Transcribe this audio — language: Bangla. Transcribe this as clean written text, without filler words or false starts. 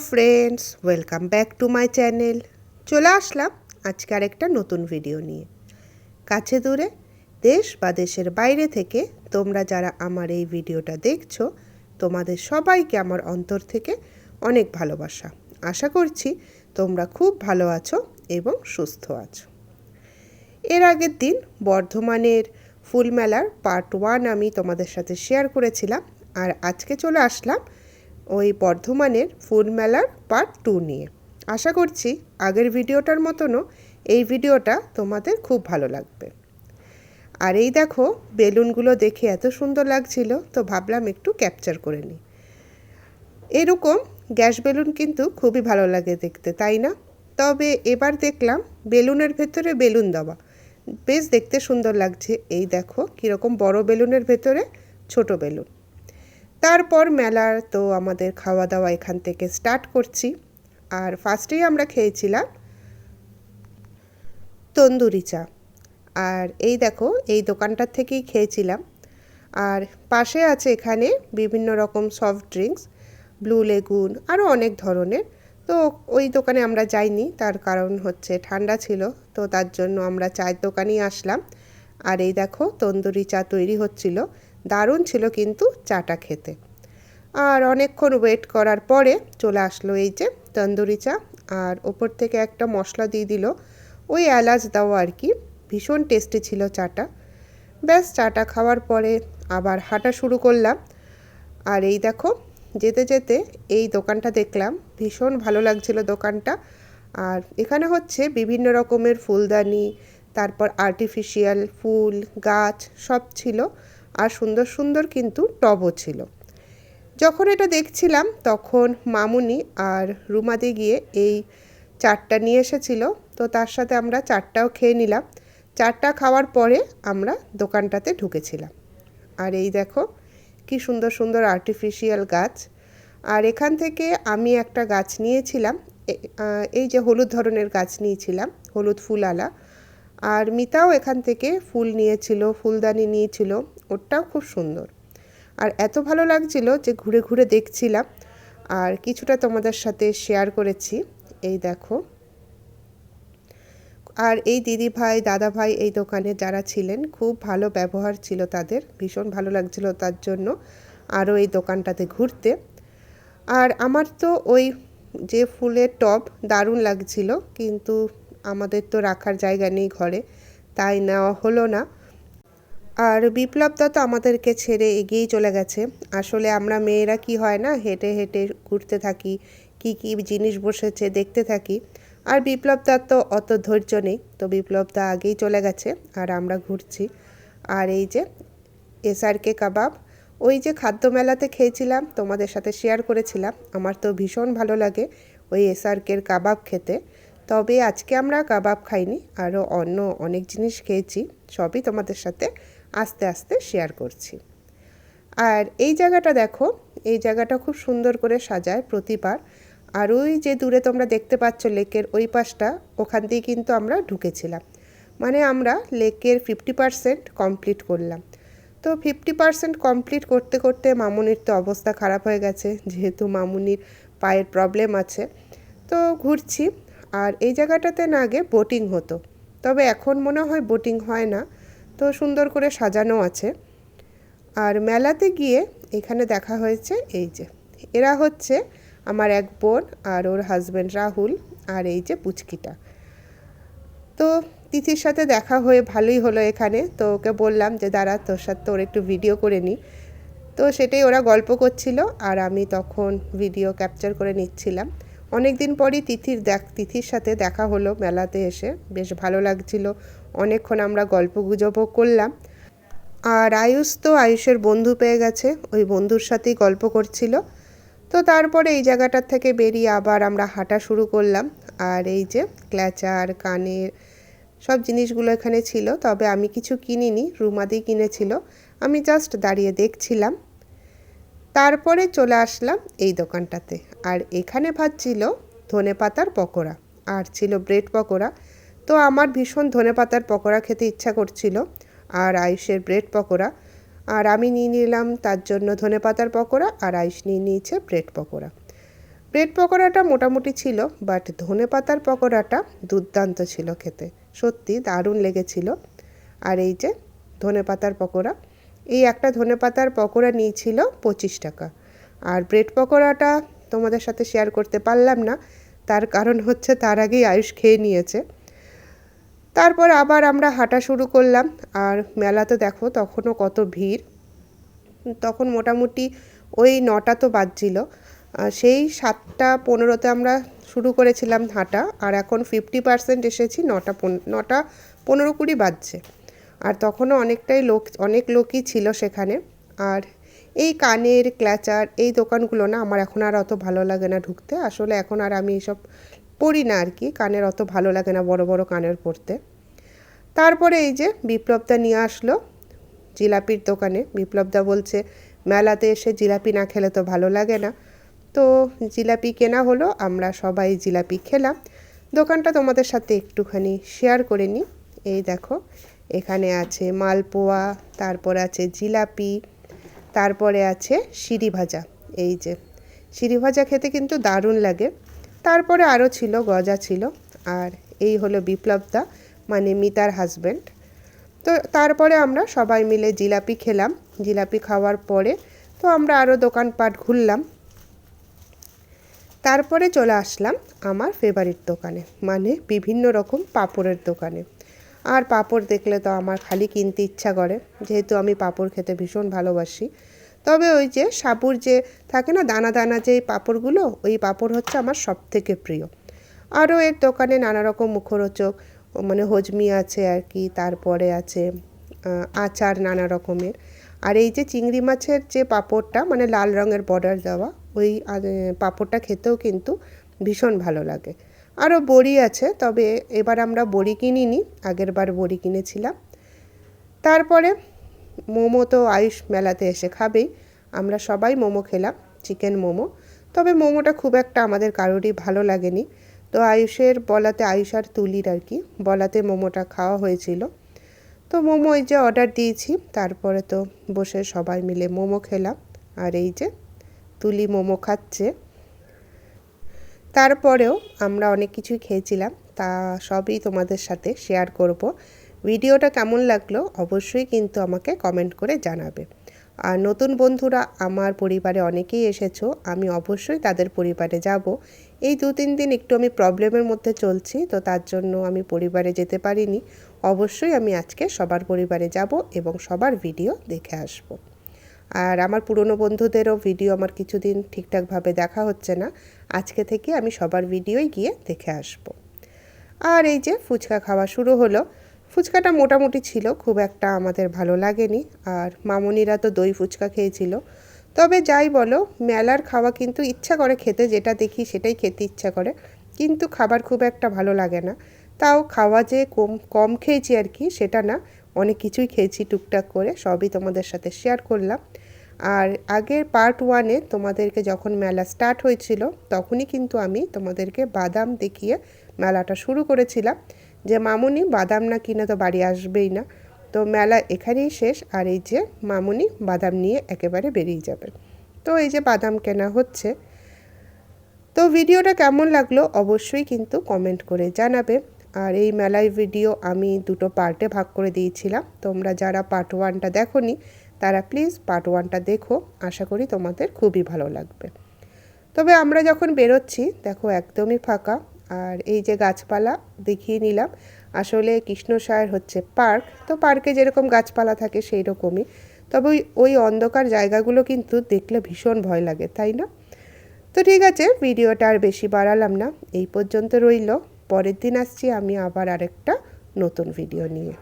Friends, welcome back to my channel. চলে আসলাম আজকে আরেকটা নতুন ভিডিও নিয়ে। কাছে দূরে, দেশ বা দেশের বাইরে থেকে তোমরা যারা আমার এই ভিডিওটা দেখছো, তোমাদের সবাইকে আমার অন্তর থেকে অনেক ভালোবাসা। আশা করছি তোমরা খুব ভালো আছো এবং সুস্থ আছো। এর আগের দিন বর্ধমানের ফুল মেলার পার্ট 1 আমি তোমাদের সাথে শেয়ার করেছিলাম, আর আজকে চলে আসলাম ওই বর্ধমানের ফুল মেলার পার্ট 2 নিয়ে। আশা করছি আগের ভিডিওটার মতনও এই ভিডিওটা তোমাদের খুব ভালো লাগবে। আর এই দেখো, বেলুনগুলো দেখে এত সুন্দর লাগছিল, তো ভাবলাম একটু ক্যাপচার করে নিই। এরকম গ্যাস বেলুন কিন্তু খুবই ভালো লাগে দেখতে, তাই না? তবে এবার দেখলাম বেলুনের ভেতরে বেলুন দেওয়া, বেশ দেখতে সুন্দর লাগছে। এই দেখো কীরকম বড় বেলুনের ভেতরে ছোট বেলুন। তারপর মেলার তো আমাদের খাওয়া দাওয়া এখান থেকে স্টার্ট করছি। আর ফার্স্টেই আমরা খেয়েছিলাম তন্দুরি চা। আর এই দেখো, এই দোকানটার থেকেই খেয়েছিলাম। আর পাশে আছে এখানে বিভিন্ন রকম সফট ড্রিঙ্কস, ব্লু লেগুন, আরও অনেক ধরনের। তো ওই দোকানে আমরা যাইনি, তার কারণ হচ্ছে ঠান্ডা ছিল, তো তার জন্য আমরা চায়ের দোকানেই আসলাম। আর এই দেখো তন্দুরি চা তৈরি হচ্ছিল, দারুণ ছিল কিন্তু চাটা খেতে। আর অনেকক্ষণ ওয়েট করার পরে চলে আসলো এই যে তন্দুরি চা। আর ওপর থেকে একটা মশলা দিয়ে দিল, ওই এলাচ দেওয়া আর কি। ভীষণ টেস্টি ছিল চাটা। ব্যাস চাটা খাওয়ার পরে আবার হাঁটা শুরু করলাম। আর এই দেখো, যেতে যেতে এই দোকানটা দেখলাম, ভীষণ ভালো লাগছিল দোকানটা। আর এখানে হচ্ছে বিভিন্ন রকমের ফুলদানি, তারপর আর্টিফিশিয়াল ফুল গাছ সব ছিল। আর সুন্দর সুন্দর কিন্তু টবও ছিল। যখন এটা দেখছিলাম তখন মামুনি আর রুমাদি গিয়ে এই চাটটা নিয়ে এসেছিল, তো তার সাথে আমরা চাটটাও খেয়ে নিলাম। চাটটা খাওয়ার পরে আমরা দোকানটাতে ঢুকেছিলাম। আর এই দেখো কি সুন্দর সুন্দর আর্টিফিশিয়াল গাছ। আর এখান থেকে আমি একটা গাছ নিয়েছিলাম, এই যে হলুদ ধরনের গাছ নিয়েছিলাম, হলুদ ফুলওয়ালা। আর মিতাও এখান থেকে ফুল নিয়েছিল, ফুলদানি নিয়েছিল, ওটাও খুব সুন্দর। আর এত ভালো লাগছিল যে ঘুরে ঘুরে দেখছিলাম, আর কিছুটা তোমাদের সাথে শেয়ার করেছি। এই দেখো, আর এই দিদি ভাই দাদা ভাই এই দোকানে যারা ছিলেন, খুব ভালো ব্যবহার ছিল তাদের, ভীষণ ভালো লাগছিল তার জন্য আরও এই দোকানটাতে ঘুরতে। আর আমার তো ওই যে ফুলের টব দারুণ লাগছিল, কিন্তু আমাদের তো রাখার জায়গা নেই ঘরে, তাই নেওয়া হলো না। আর বিপ্লবদা তো আমাদেরকে ছেড়ে এগিয়েই চলে গেছে। আসলে আমরা মেয়েরা কি হয় না, হেঁটে হেঁটে ঘুরতে থাকি, কি কি জিনিস বসেছে দেখতে থাকি। আর বিপ্লবদার তো অত ধৈর্য নেই, তো বিপ্লবদা আগেই চলে গেছে আর আমরা ঘুরছি। আর এই যে এসআরকে কাবাব, ওই যে খাদ্য মেলাতে খেয়েছিলাম, তোমাদের সাথে শেয়ার করেছিলাম, আমার তো ভীষণ ভালো লাগে ওই এসআরকের কাবাব খেতে। তবে আজকে আমরা কাবাব খাইনি, আরও অন্য অনেক জিনিস খেয়েছি, সবই তোমাদের সাথে আস্তে আস্তে শেয়ার করছি। আর এই জায়গাটা দেখো, এই জায়গাটা খুব সুন্দর করে সাজায় প্রতিবার। আর ওই যে দূরে তোমরা দেখতে পাচ্ছ লেকের ওই পাশটা, ওখান দিয়ে কিন্তু আমরা ঢুকেছিলাম। মানে আমরা লেকের 50% কমপ্লিট করলাম। তো 50% কমপ্লিট করতে করতে মামুনির তো অবস্থা খারাপ হয়ে গেছে, যেহেতু মামুনির পায়ের প্রবলেম আছে। তো ঘুরছি। আর এই জায়গাটাতে না আগে বোটিং হতো, তবে এখন মনে হয় বোটিং হয় না, তো সুন্দর করে সাজানো আছে। আর মেলাতে গিয়ে এখানে দেখা হয়েছে এই যে, এরা হচ্ছে আমার এক বোন আর ওর হাজব্যান্ড রাহুল, আর এই যে পুচকিটা। তো তিথির সাথে দেখা হয়ে ভালোই হলো এখানে, তো ওকে বললাম যে দাঁড়া তোর সাথে ওর একটু ভিডিও করে নিই। তো সেটাই ওরা গল্প করছিল আর আমি তখন ভিডিও ক্যাপচার করে নিচ্ছিলাম। অনেক দিন পরই তিথির সাথে দেখা হলো মেলাতে এসে, বেশ ভালো লাগছিল। অনেকক্ষণ আমরা গল্পগুজবও করলাম। আর আয়ুষের বন্ধু পেয়ে গেছে, ওই বন্ধুর সাথেই গল্প করছিল। তো তারপরে এই জায়গাটার থেকে বেরিয়ে আবার আমরা হাঁটা শুরু করলাম। আর এই যে ক্ল্যাচার, কানের সব জিনিসগুলো এখানে ছিল, তবে আমি কিছু কিনিনি, রুমাদি কিনেছিল, আমি জাস্ট দাঁড়িয়ে দেখছিলাম। তারপরে চলে আসলাম এই দোকানটাতে। আর এখানে ভাজছিল ধনেপাতার পকোড়া, আর ছিল ব্রেড পকোড়া। তো আমার ভীষণ ধনেপাতার পকোড়া খেতে ইচ্ছা করছিল, আর আয়ুষের ব্রেড পকোড়া। আর আমি নিয়ে নিলাম তার জন্য ধনেপাতার পকোড়া, আর আয়ুষ নিয়ে নিয়েছে ব্রেড পকোড়া। ব্রেড পকোড়াটা মোটামুটি ছিল, বাট ধনেপাতার পকোড়াটা দুর্দান্ত ছিল খেতে, সত্যি দারুণ লেগেছিল। আর এই যে ধনেপাতার পকোড়া, এই একটা ধনেপাতার পকোড়া নিয়েছিল 25 টাকা। আর ব্রেড পকোড়াটা তোমাদের সাথে শেয়ার করতে পারলাম না, তার কারণ হচ্ছে তার আগেই আয়ুষ খেয়ে নিয়েছে। তারপর আবার আমরা হাঁটা শুরু করলাম। আর মেলাতে দেখো তখনও কত ভিড়, তখন মোটামুটি ওই 9টা তো বাজছিল। সেই 7টা 15-তে আমরা শুরু করেছিলাম হাঁটা, আর এখন 50% এসেছি 9টা 15-20 বাজছে। আর তখনও অনেক লোকই ছিল সেখানে। আর এই কানের ক্ল্যাচার এই দোকানগুলো না আমার এখন আর অত ভালো লাগে না ঢুকতে, আসলে এখন আর আমি এইসব পরি না আর কি, কানের অত ভালো লাগে না বড় বড় কানের পরতে। তারপরে এই যে বিপ্লবদা নিয়ে আসলো জিলাপির দোকানে। বিপ্লবদা বলছে মেলাতে এসে জিলাপি না খেলে তো ভালো লাগে না, তো জিলাপি কেনা হলো, আমরা সবাই জিলাপি খেলাম। দোকানটা তোমাদের সাথে একটুখানি শেয়ার করে নিই। এই দেখো এখানে আছে মালপোয়া, তারপরে আছে জিলাপি, তারপরে আছে সিঁড়ি ভাজা। এই যে সিঁড়ি ভাজা খেতে কিন্তু দারুণ লাগে। তারপরে আরও ছিল গজা ছিল। আর এই হলো বিপ্লবদা, মানে মিতার হাজব্যান্ড। তো তারপরে আমরা সবাই মিলে জিলাপি খেলাম। জিলাপি খাওয়ার পরে তো আমরা আরও দোকানপাট ঘুরলাম। তারপরে চলে আসলাম আমার ফেভারিট দোকানে, মানে বিভিন্ন রকম পাঁপড়ের দোকানে। আর পাঁপড় দেখলে তো আমার খালি কিনতে ইচ্ছা করে, যেহেতু আমি পাঁপড় খেতে ভীষণ ভালোবাসি। তবে ওই যে সাবুর যে থাকে না দানা দানা যে পাঁপড়গুলো, ওই পাঁপড় হচ্ছে আমার সবথেকে প্রিয়। আরও এর দোকানে নানা রকম মুখরোচক মানে হজমি আছে আর কি, তারপরে আছে আচার নানা রকমের। আর এই যে চিংড়ি মাছের যে পাঁপড়টা মানে লাল রঙের বর্ডার দেওয়া, ওই পাঁপড়টা খেতেও কিন্তু ভীষণ ভালো লাগে। আরও বড়ি আছে, তবে এবার আমরা বড়ি কিনিনি, আগের বার বড়ি কিনেছিলাম। তারপরে মোমো তো আয়ুষ মেলাতে এসে খাবেই, আমরা সবাই মোমো খেলাম, চিকেন মোমো। তবে মোমোটা খুব একটা আমাদের কারোরই ভালো লাগেনি, তো আয়ুষের বলাতে, আয়ুষ আর তুলির আর কি বলাতে মোমোটা খাওয়া হয়েছিল। তো মোমো এই যে অর্ডার দিয়েছি, তারপরে তো বসে সবাই মিলে মোমো খেলাম। আর এই যে তুলি মোমো খাচ্ছে। তারপরেও আমরা অনেক কিছুই খেয়েছিলাম, তা সবই তোমাদের সাথে শেয়ার করব। ভিডিওটা কেমন লাগলো অবশ্যই কিন্তু আমাকে কমেন্ট করে জানাবে। আর নতুন বন্ধুরা আমার পরিবারে অনেকেই এসেছো, আমি অবশ্যই তাদের পরিবারে যাব। এই 2-3 দিন একটু আমি প্রবলেমের মধ্যে চলছি, তো তার জন্য আমি পরিবারে যেতে পারিনি। অবশ্যই আমি আজকে সবার পরিবারে যাব এবং সবার ভিডিও দেখে আসব। আর আমার পুরনো বন্ধুদেরও ভিডিও আমার কিছুদিন ঠিকঠাকভাবে দেখা হচ্ছে না, আজকে থেকে আমি সবার ভিডিওই গিয়ে দেখে আসব। আর এই যে ফুচকা খাওয়া শুরু হলো। ফুচকাটা মোটামুটি ছিল, খুব একটা আমাদের ভালো লাগেনি। আর মামনিরা তো দই ফুচকা খেয়েছিল। তবে যাই বলো, মেলার খাওয়া কিন্তু ইচ্ছা করে খেতে, যেটা দেখি সেটাই খেতে ইচ্ছা করে, কিন্তু খাবার খুব একটা ভালো লাগে না। তাও খাওয়া যে কম খেয়েছি আর কি সেটা না, অনেক কিছুই খেয়েছি টুকটাক করে, সবই তোমাদের সাথে শেয়ার করলাম। আর আগের পার্ট 1-এ তোমাদেরকে যখন মেলা স্টার্ট হয়েছিল তখনই কিন্তু আমি তোমাদেরকে বাদাম দেখিয়ে মেলাটা শুরু করেছিলাম, যে মামুনি বাদাম না কিনে তো বাড়ি আসবেই না। তো মেলা এখানেই শেষ, আর এই যে মামুনি বাদাম নিয়ে একেবারে বেরিয়ে যাবে। তো এই যে বাদাম কেনা হচ্ছে। তো ভিডিওটা কেমন লাগলো অবশ্যই কিন্তু কমেন্ট করে জানাবে। আর এই মেলায় ভিডিও আমি 2টো পার্টে ভাগ করে দিয়েছিলাম, তোমরা যারা পার্ট 1টা দেখোনি তারা প্লিজ পার্ট 1টা দেখো, আশা করি তোমাদের খুবই ভালো লাগবে। তবে আমরা যখন বেরোচ্ছি দেখো একদমই ফাঁকা। আর এই যে গাছপালা দেখিয়ে নিলাম, আসলে কৃষ্ণসায়র হচ্ছে পার্ক, তো পার্কে যেরকম গাছপালা থাকে সেই রকমই। তবে ওই অন্ধকার জায়গাগুলো কিন্তু দেখলে ভীষণ ভয় লাগে, তাই না? তো ঠিক আছে, ভিডিওটা আর বেশি বাড়ালাম না, এই পর্যন্ত রইল। পরের দিন আসছি আমি আবার আরেকটা নতুন ভিডিও নিয়ে।